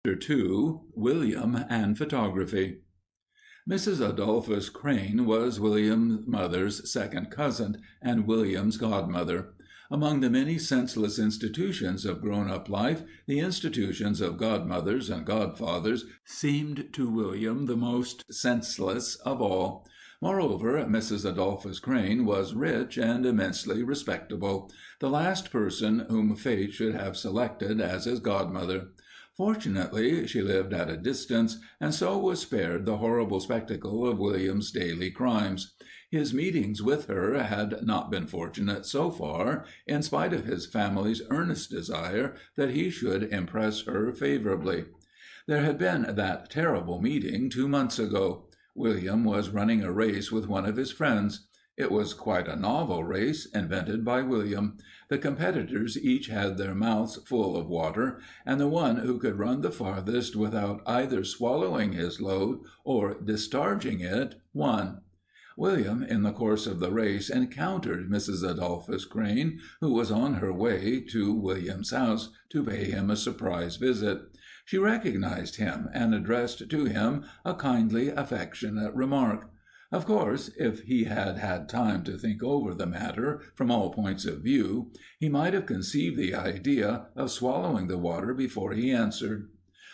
II. William and Photography. Mrs. Adolphus Crane was William's mother's second cousin, and William's godmother. Among the many senseless institutions of grown-up life, the institutions of godmothers and godfathers seemed to William the most senseless of all. Moreover, Mrs. Adolphus Crane was rich and immensely respectable, the last person whom fate should have selected as his godmother. Fortunately, she lived at a distance, and so was spared the horrible spectacle of William's daily crimes. His meetings with her had not been fortunate so far, in spite of his family's earnest desire that he should impress her favorably. There had been that terrible meeting 2 months ago. William was running a race with one of his friends. It was quite a novel race, invented by William. The competitors each had their mouths full of water, and the one who could run the farthest without either swallowing his load or discharging it won. William, in the course of the race, encountered Mrs. Adolphus Crane, who was on her way to William's house to pay him a surprise visit. She recognized him and addressed to him a kindly, affectionate remark. Of course, if he had had time to think over the matter from all points of view, he might have conceived the idea of swallowing the water before he answered.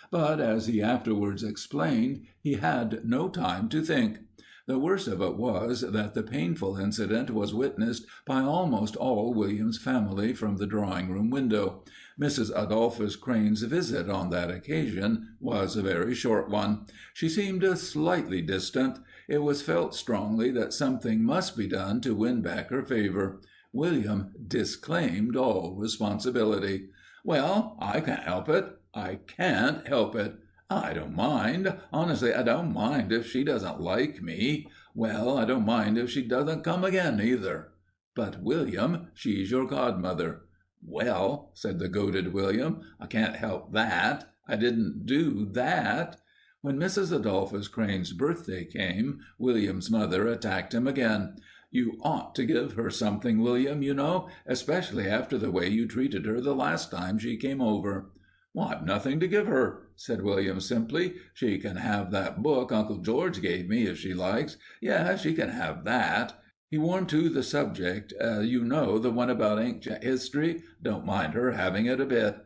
But, as he afterwards explained, he had no time to think. The worst of it was that the painful incident was witnessed by almost all William's family from the drawing-room window. Mrs. Adolphus Crane's visit on that occasion was a very short one. She seemed slightly distant. It was felt strongly that something must be done to win back her favor. William disclaimed all responsibility. "Well, I can't help it. I can't help it. I don't mind. Honestly, I don't mind if she doesn't like me. Well, I don't mind if she doesn't come again, either." "But, William, she's your godmother." "Well," said the goaded William, "I can't help that. I didn't do that." When Mrs. Adolphus Crane's birthday came, William's mother attacked him again. "You ought to give her something, William, you know, especially after the way you treated her the last time she came over." "I've nothing to give her," said William simply. "She can have that book Uncle George gave me if she likes. Yes, she can have that." He warmed to the subject. "You know, the one about ancient history. Don't mind her having it a bit."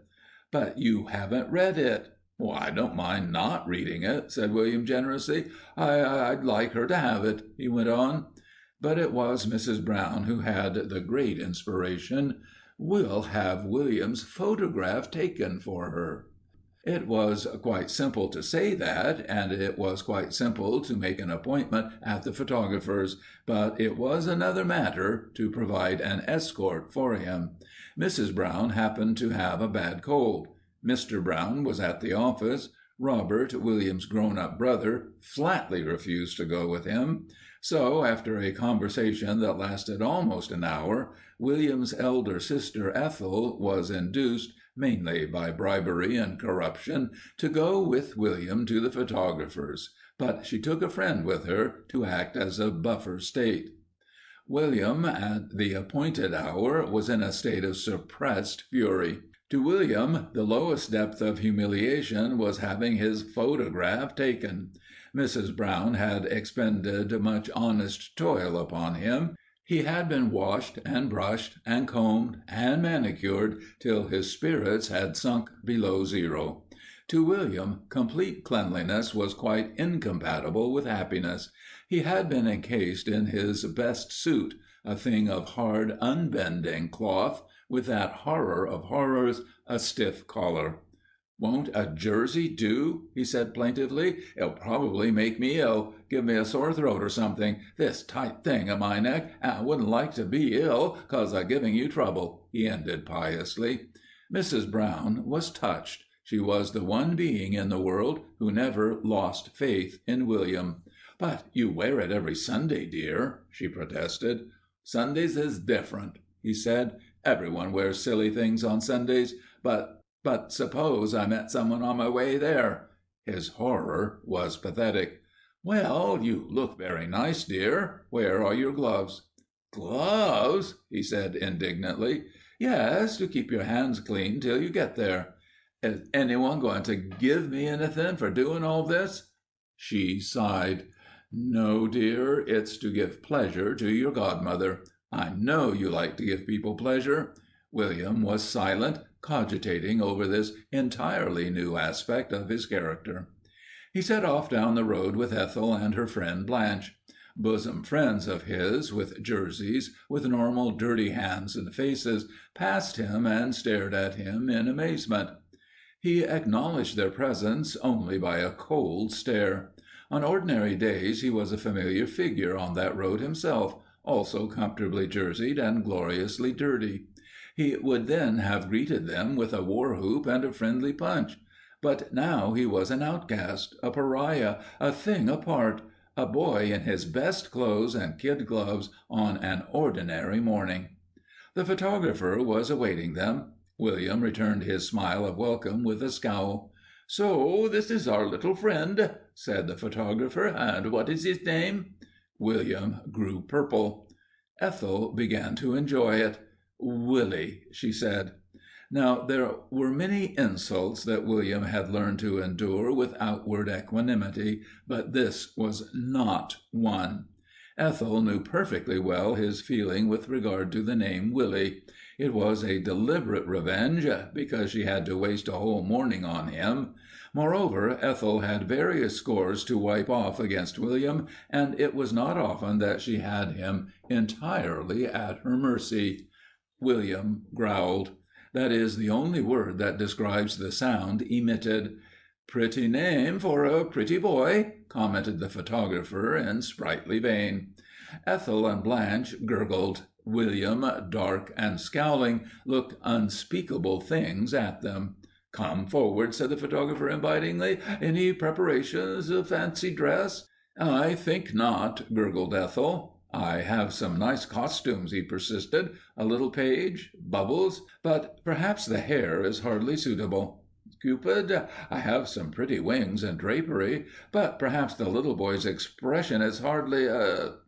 "But you haven't read it." "I don't mind not reading it," said William generously. "I'd like her to have it," he went on. But it was Mrs. Brown who had the great inspiration. "We'll have William's photograph taken for her." It was quite simple to say that, and it was quite simple to make an appointment at the photographer's, but it was another matter to provide an escort for him. Mrs. Brown happened to have a bad cold. Mr. Brown was at the office. Robert, William's grown-up brother, flatly refused to go with him. So, after a conversation that lasted almost an hour, William's elder sister Ethel was induced, mainly by bribery and corruption, to go with William to the photographer's, but she took a friend with her to act as a buffer state. William, at the appointed hour, was in a state of suppressed fury. To William, the lowest depth of humiliation was having his photograph taken. Mrs. Brown had expended much honest toil upon him. He had been washed and brushed and combed and manicured till his spirits had sunk below zero. To William, complete cleanliness was quite incompatible with happiness. He had been encased in his best suit, a thing of hard, unbending cloth, with that horror of horrors, a stiff collar. "Won't a jersey do?" he said plaintively. "It'll probably make me ill, give me a sore throat or something. This tight thing at my neck, and I wouldn't like to be ill 'cause of giving you trouble," he ended piously. Mrs. Brown was touched. She was the one being in the world who never lost faith in William. "But you wear it every Sunday, dear," she protested. "Sundays is different," he said. "Everyone wears silly things on Sundays. But suppose I met someone on my way there." His horror was pathetic. "Well, you look very nice, dear. Where are your gloves?" "Gloves?" he said indignantly. "Yes, to keep your hands clean till you get there." Is anyone going to give me anything for doing all this?" She sighed. "No, dear, it's to give pleasure to your godmother. I know you like to give people pleasure." William was silent, cogitating over this entirely new aspect of his character. He set off down the road with Ethel and her friend Blanche. Bosom friends of his, with jerseys, with normal dirty hands and faces, passed him and stared at him in amazement. He acknowledged their presence only by a cold stare. On ordinary days he was a familiar figure on that road himself, also comfortably jerseyed and gloriously dirty. He would then have greeted them with a war-whoop and a friendly punch. But now he was an outcast, a pariah, a thing apart, a boy in his best clothes and kid gloves on an ordinary morning. The photographer was awaiting them. William returned his smile of welcome with a scowl. "So this is our little friend," said the photographer. "And what is his name?" William grew purple. Ethel began to enjoy it. "Willie," she said. Now, there were many insults that William had learned to endure with outward equanimity, but this was not one. Ethel knew perfectly well his feeling with regard to the name Willie. It was a deliberate revenge, because she had to waste a whole morning on him. Moreover, Ethel had various scores to wipe off against William, and it was not often that she had him entirely at her mercy. William growled. That is the only word that describes the sound emitted. "Pretty name for a pretty boy," commented the photographer in sprightly vein. Ethel and Blanche gurgled. William, dark and scowling, looked unspeakable things at them. "Come forward," said the photographer invitingly. "Any preparations? Fancy dress?" "I think not," gurgled Ethel. "I have some nice costumes," he persisted. "A little page? Bubbles? But perhaps the hair is hardly suitable. Cupid? I have some pretty wings and drapery, but perhaps the little boy's expression is hardly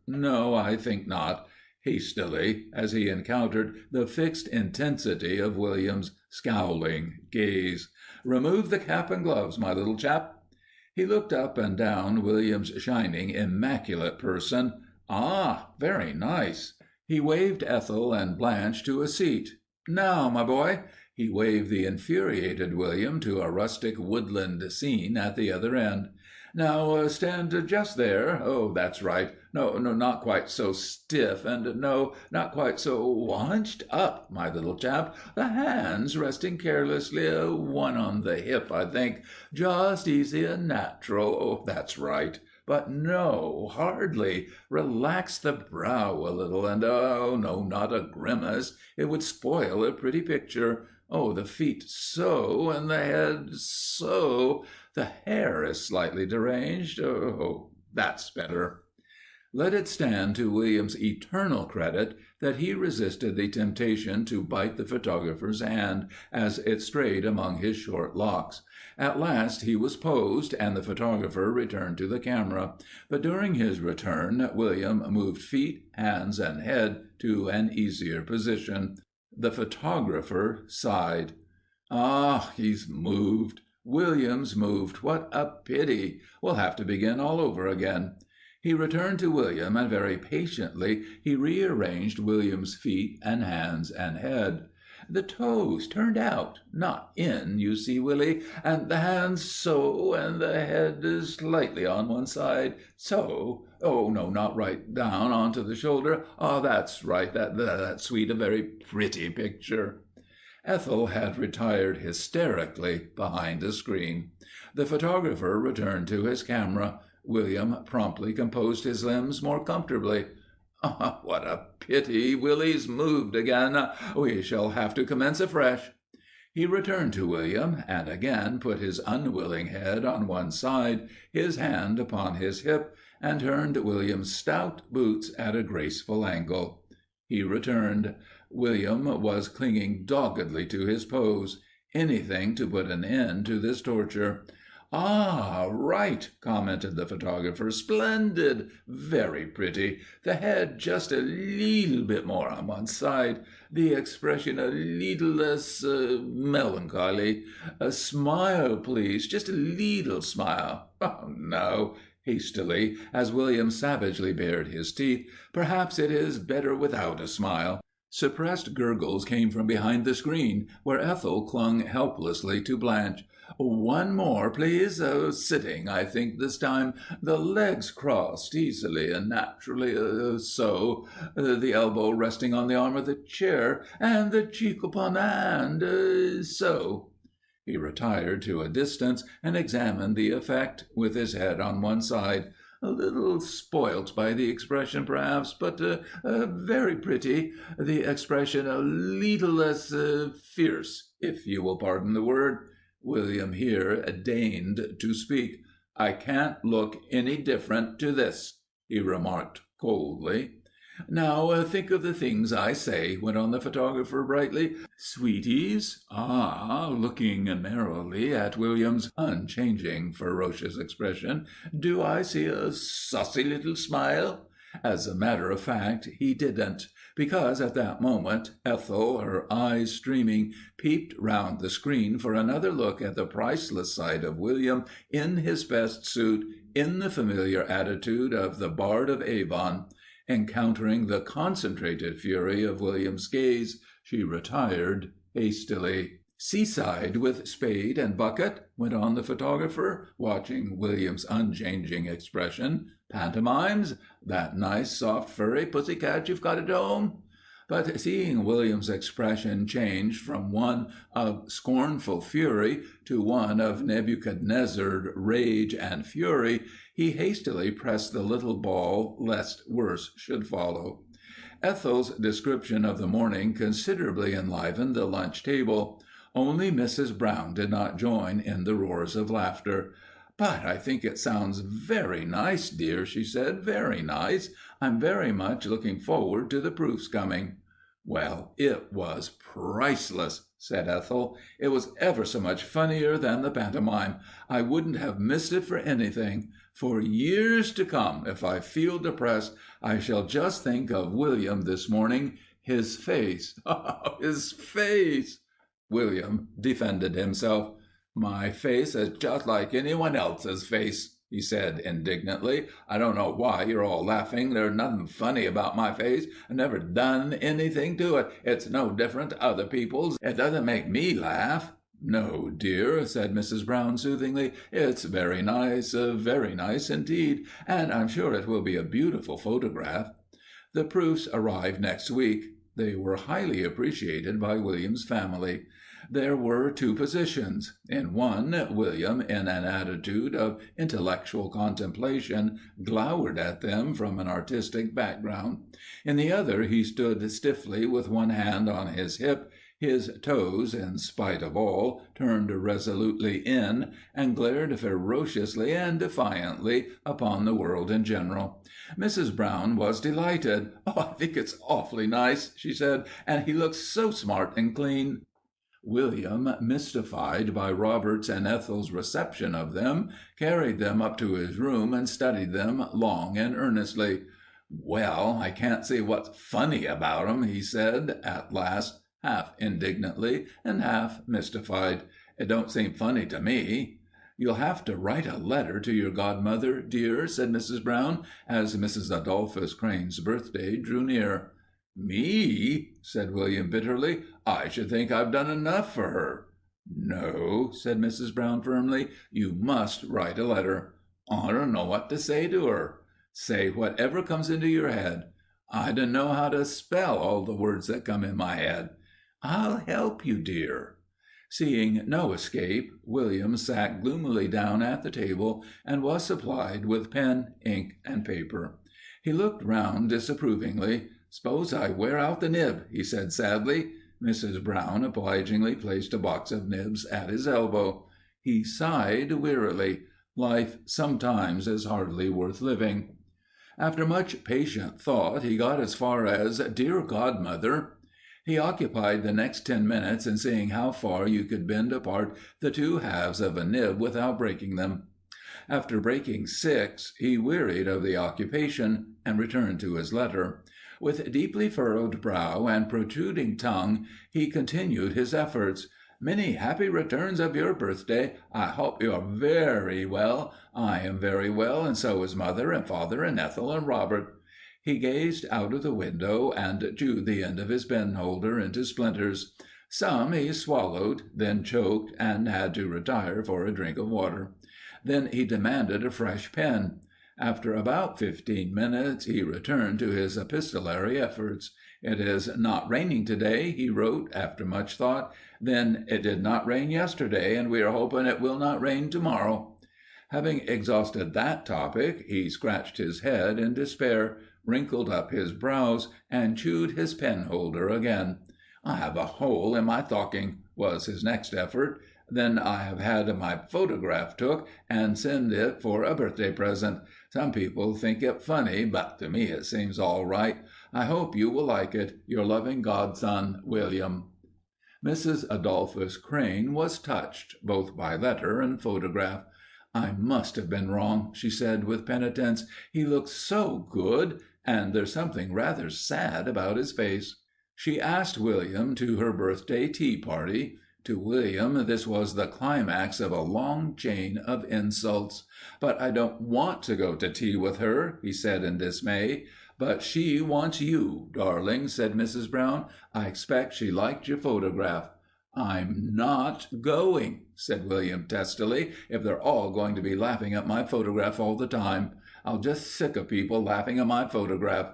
no, I think not," hastily, as he encountered the fixed intensity of William's scowling gaze. "Remove the cap and gloves, my little chap." He looked up and down William's shining, immaculate person. "Ah, very nice." He waved Ethel and Blanche to a seat. "Now, my boy." He waved the infuriated William to a rustic woodland scene at the other end. "Now, stand just there. Oh, that's right. No, not quite so stiff, and no, not quite so hunched up, my little chap. The hands resting carelessly, one on the hip, I think. Just easy and natural. Oh, that's right. But no, hardly. Relax the brow a little, and oh, no, not a grimace. It would spoil a pretty picture. Oh, the feet so, and the head so. The hair is slightly deranged. Oh, that's better." Let it stand to William's eternal credit that he resisted the temptation to bite the photographer's hand as it strayed among his short locks. At last he was posed, and the photographer returned to the camera. But during his return, William moved feet, hands, and head to an easier position. The photographer sighed. "Ah, he's moved. William's moved. What a pity. We'll have to begin all over again." He returned to William, and very patiently he rearranged William's feet and hands and head. "The toes turned out, not in, you see, Willie, and the hands so, and the head is slightly on one side, so. Oh, no, not right down onto the shoulder. Ah, that's right, that's sweet, a very pretty picture." Ethel had retired hysterically behind a screen. The photographer returned to his camera. William promptly composed his limbs more comfortably. "Ah, what a pity Willie's moved again. We shall have to commence afresh." He returned to William, and again put his unwilling head on one side, his hand upon his hip, and turned William's stout boots at a graceful angle. He returned. William was clinging doggedly to his pose. Anything to put an end to this torture. "Ah, right," commented the photographer. "Splendid. Very pretty. The head just a leetle bit more on one side. The expression a leetle less melancholy. A smile, please. Just a leetle smile. Oh, no," hastily, as William savagely bared his teeth. "Perhaps it is better without a smile." Suppressed gurgles came from behind the screen, where Ethel clung helplessly to Blanche. "One more, please. Sitting, I think, this time. The legs crossed, easily and naturally, so. The elbow resting on the arm of the chair, and the cheek upon the hand, so." He retired to a distance and examined the effect, with his head on one side. "A little spoilt by the expression, perhaps, but very pretty. The expression a leetle less fierce, if you will pardon the word." William here deigned to speak. "I can't look any different to this," he remarked coldly. "Now think of the things I say," went on the photographer brightly. "Sweeties?" "Ah," looking merrily at William's unchanging, ferocious expression. "Do I see a saucy little smile?" As a matter of fact, he didn't, because at that moment Ethel, her eyes streaming, peeped round the screen for another look at the priceless sight of William in his best suit, in the familiar attitude of the Bard of Avon. Encountering the concentrated fury of William's gaze, she retired hastily. "Seaside with spade and bucket?" went on the photographer, watching William's unchanging expression. "Pantomimes? That nice, soft, furry pussy cat you've got at home?" But seeing William's expression change from one of scornful fury to one of Nebuchadnezzar rage and fury, he hastily pressed the little ball lest worse should follow. Ethel's description of the morning considerably enlivened the lunch table. Only Mrs. Brown did not join in the roars of laughter. "But I think it sounds very nice, dear," she said. "Very nice. I'm very much looking forward to the proofs coming." "Well, it was priceless," said Ethel. "It was ever so much funnier than the pantomime. I wouldn't have missed it for anything. For years to come, if I feel depressed, I shall just think of William this morning. His face, his face!" William defended himself. "My face is just like anyone else's face," he said indignantly. "I don't know why you're all laughing. There's nothing funny about my face. I never done anything to it. It's no different to other people's. It doesn't make me laugh." "No, dear," said Mrs. Brown soothingly. "It's very nice indeed, and I'm sure it will be a beautiful photograph." The proofs arrived next week. They were highly appreciated by William's family. There were two positions. In one, William, in an attitude of intellectual contemplation, glowered at them from an artistic background. In the other, he stood stiffly with one hand on his hip, his toes, in spite of all, turned resolutely in, and glared ferociously and defiantly upon the world in general. Mrs. Brown was delighted. "Oh, I think it's awfully nice," she said, "and he looks so smart and clean." William, mystified by Robert's and Ethel's reception of them, carried them up to his room and studied them long and earnestly. "Well, I can't see what's funny about 'em," he said at last, half indignantly and half mystified. "It don't seem funny to me." "You'll have to write a letter to your godmother, dear," said Mrs. Brown, as Mrs. Adolphus Crane's birthday drew near. "Me?" said William bitterly. "I should think I've done enough for her." "No," said Mrs. Brown firmly. "You must write a letter." "I don't know what to say to her." "Say whatever comes into your head." "I don't know how to spell all the words that come in my head." "I'll help you, dear." Seeing no escape, William sat gloomily down at the table and was supplied with pen, ink, and paper. He looked round disapprovingly. "S'pose I wear out the nib," he said sadly. Mrs. Brown obligingly placed a box of nibs at his elbow. He sighed wearily. Life sometimes is hardly worth living. After much patient thought, he got as far as "Dear Godmother." He occupied the next 10 minutes in seeing how far you could bend apart the two halves of a nib without breaking them. After breaking 6, he wearied of the occupation, and returned to his letter. With deeply furrowed brow and protruding tongue, he continued his efforts. "Many happy returns of your birthday. I hope you are very well. I am very well, and so is mother and father and Ethel and Robert." He gazed out of the window and chewed the end of his penholder into splinters. Some he swallowed, then choked, and had to retire for a drink of water. Then he demanded a fresh pen. After about 15 minutes he returned to his epistolary efforts. "It is not raining today," he wrote, after much thought. "Then it did not rain yesterday, and we are hoping it will not rain tomorrow." Having exhausted that topic, he scratched his head in despair, wrinkled up his brows, and chewed his penholder again. "I have a hole in my stocking," was his next effort. "Then I have had my photograph took, and send it for a birthday present. Some people think it funny, but to me it seems all right. I hope you will like it. Your loving godson, William." Mrs. Adolphus Crane was touched, both by letter and photograph. "I must have been wrong," she said with penitence. "He looks so good, and there's something rather sad about his face." She asked William to her birthday tea party. To William this was the climax of a long chain of insults. "But I don't want to go to tea with her," he said in dismay. "But she wants you, darling," said Mrs. Brown. "I expect she liked your photograph." "I'm not going," said William testily, "if they're all going to be laughing at my photograph all the time. I'm just sick of people laughing at my photograph."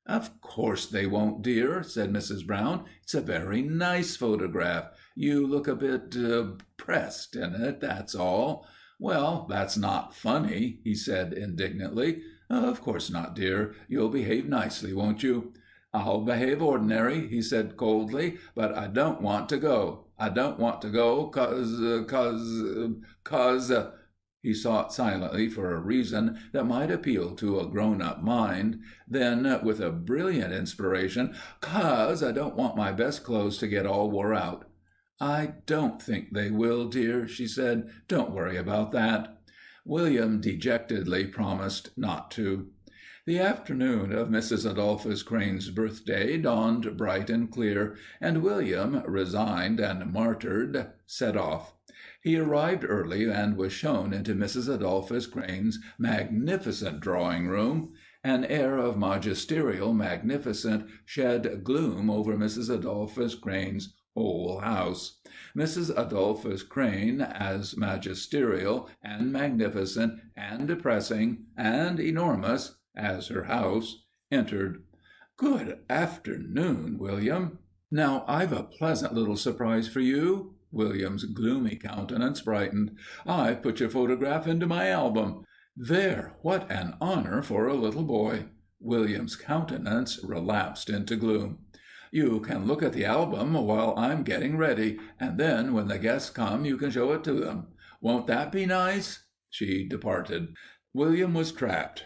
"Of course they won't, dear," said Mrs. Brown. "It's a very nice photograph. You look a bit pressed in it, that's all." "Well, that's not funny," he said indignantly. "Of course not, dear. You'll behave nicely, won't you?" "I'll behave ordinary," he said coldly, "but I don't want to go. I don't want to go 'cause He sought silently for a reason that might appeal to a grown-up mind. Then, with a brilliant inspiration, "'Cause I don't want my best clothes to get all wore out." "I don't think they will, dear," she said. "Don't worry about that." William dejectedly promised not to. The afternoon of Mrs. Adolphus Crane's birthday dawned bright and clear, and William, resigned and martyred, set off. He arrived early and was shown into Mrs. Adolphus Crane's magnificent drawing-room. An air of magisterial magnificence shed gloom over Mrs. Adolphus Crane's whole house. Mrs. Adolphus Crane, as magisterial and magnificent and depressing and enormous as her house, entered. "Good afternoon, William. Now, I've a pleasant little surprise for you." William's gloomy countenance brightened. "I've put your photograph into my album. There, what an honor for a little boy!" William's countenance relapsed into gloom. "You can look at the album while I'm getting ready, and then when the guests come you can show it to them. Won't that be nice?" She departed. William was trapped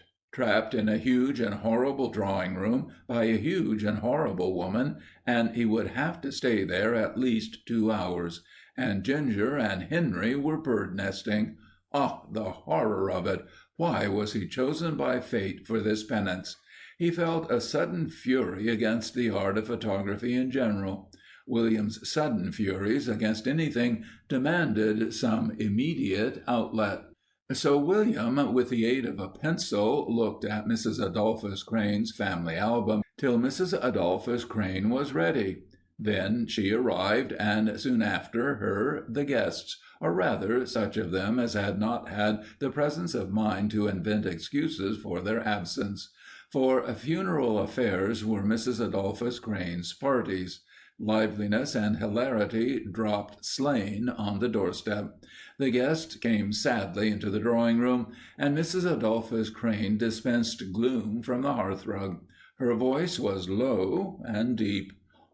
in a huge and horrible drawing-room by a huge and horrible woman, and he would have to stay there at least 2 hours. And Ginger and Henry were bird-nesting. Ah, the horror of it! Why was he chosen by fate for this penance? He felt a sudden fury against the art of photography in general. William's sudden furies against anything demanded some immediate outlet. So William, with the aid of a pencil, looked at Mrs. Adolphus Crane's family album till Mrs. Adolphus Crane was ready. Then she arrived, and soon after her the guests, or rather such of them as had not had the presence of mind to invent excuses for their absence. For funeral affairs were Mrs. Adolphus Crane's parties. Liveliness and hilarity dropped slain on the doorstep. The guests came sadly into the drawing-room, and Mrs. Adolphus Crane dispensed gloom from the hearthrug. Her voice was low and deep.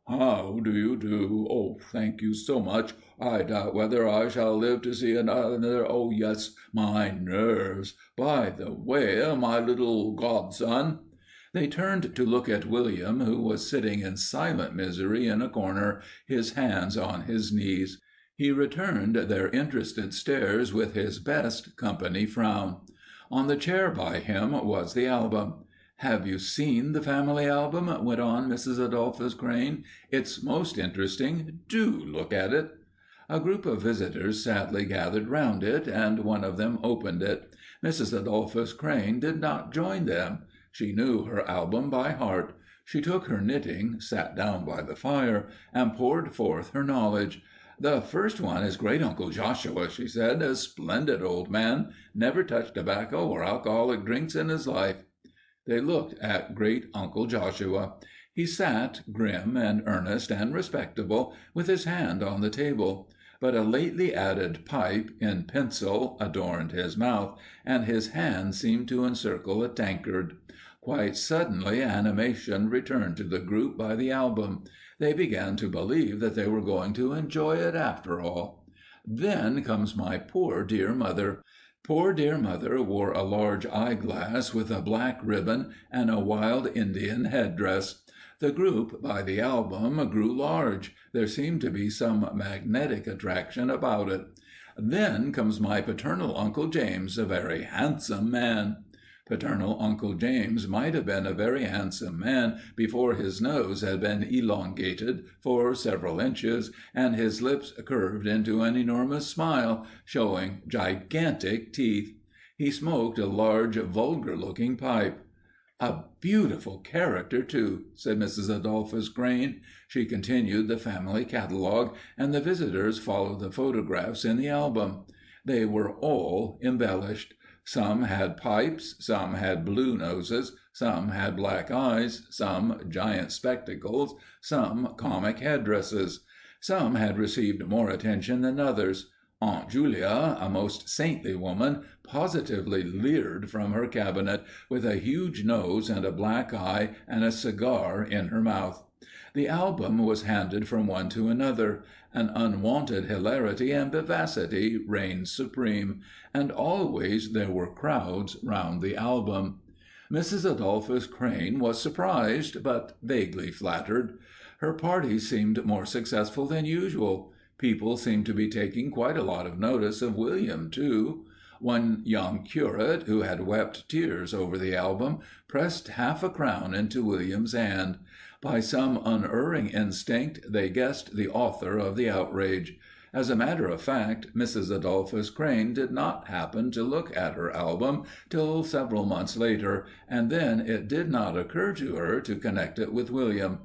"How do you do? Oh, thank you so much. I doubt whether I shall live to see another. Oh, yes, my nerves. By the way, my little godson." They turned to look at William, who was sitting in silent misery in a corner, his hands on his knees. He returned their interested stares with his best company frown. On the chair by him was the album. "Have you seen the family album?" went on Mrs. Adolphus Crane. "It's most interesting. Do look at it." A group of visitors sadly gathered round it, and one of them opened it. Mrs. Adolphus Crane did not join them. She knew her album by heart. She took her knitting, sat down by the fire, and poured forth her knowledge. "The first one is Great-Uncle Joshua," she said. "A splendid old man. Never touched tobacco or alcoholic drinks in his life." They looked at Great-Uncle Joshua. He sat, grim and earnest and respectable, with his hand on the table. But a lately added pipe, in pencil, adorned his mouth, and his hand seemed to encircle a tankard. Quite suddenly animation returned to the group by the album. They began to believe that they were going to enjoy it after all. Then comes my poor dear mother. Poor dear mother wore a large eyeglass with a black ribbon and a wild Indian headdress. The group by the album grew large. There seemed to be some magnetic attraction about it. Then comes my paternal Uncle James, a very handsome man. Paternal Uncle James might have been a very handsome man before his nose had been elongated for several inches, and his lips curved into an enormous smile, showing gigantic teeth. He smoked a large, vulgar-looking pipe. "A beautiful character, too," said Mrs. Adolphus Crane. She continued the family catalogue, and the visitors followed the photographs in the album. They were all embellished. Some had pipes, some had blue noses, some had black eyes, some giant spectacles, some comic headdresses. Some had received more attention than others. Aunt Julia, a most saintly woman, positively leered from her cabinet, with a huge nose and a black eye and a cigar in her mouth. The album was handed from one to another. An unwonted hilarity and vivacity reigned supreme, and always there were crowds round the album. Mrs. Adolphus Crane was surprised, but vaguely flattered. Her party seemed more successful than usual. People seemed to be taking quite a lot of notice of William, too. One young curate, who had wept tears over the album, pressed half a crown into William's hand. By some unerring instinct, they guessed the author of the outrage. As a matter of fact, Mrs. Adolphus Crane did not happen to look at her album till several months later, and then it did not occur to her to connect it with William.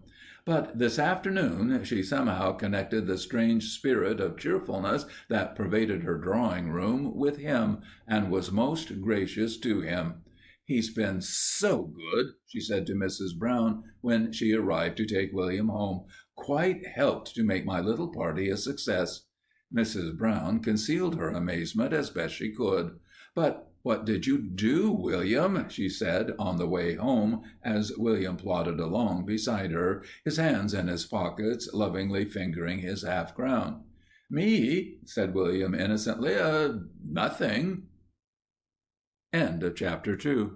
But this afternoon she somehow connected the strange spirit of cheerfulness that pervaded her drawing-room with him, and was most gracious to him. "He's been so good," she said to Mrs. Brown when she arrived to take William home. "Quite helped to make my little party a success." Mrs. Brown concealed her amazement as best she could. "But what did you do, William?" she said on the way home, as William plodded along beside her, his hands in his pockets, lovingly fingering his half-crown. "Me?" said William innocently. "Nothing." End of Chapter 2.